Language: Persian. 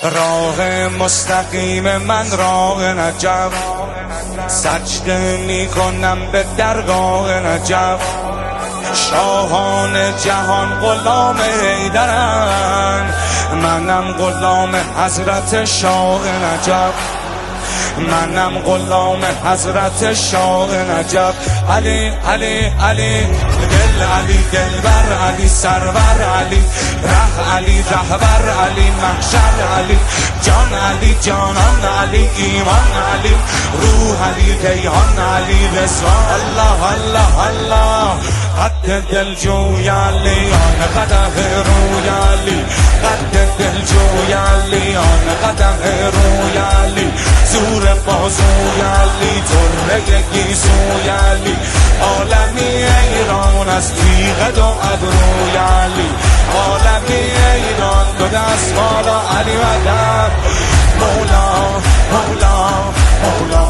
راه مستقیم من راه نجف، سجده می کنم به درگاه نجف. شاهان جهان غلام حیدرن، منم غلام حضرت شاه نجف. منم غلام حضرت شاه نجف. علی علی علی دل علی دلبر علی سرور علی ره علی رهبر علی محشر علی جان علی جانان علی ایمان علی روح علی ریحان علی رضوان. الله الله الله قد دل جوی علی آن قدم روی علی قد دل جوی علی آن قدم روی علی زور بازوی علی طره گیسوی علی عالمی ایران از تیغ دو ابروی علی عالمی ایران دو دست بالا علی و در مولا مولا مولا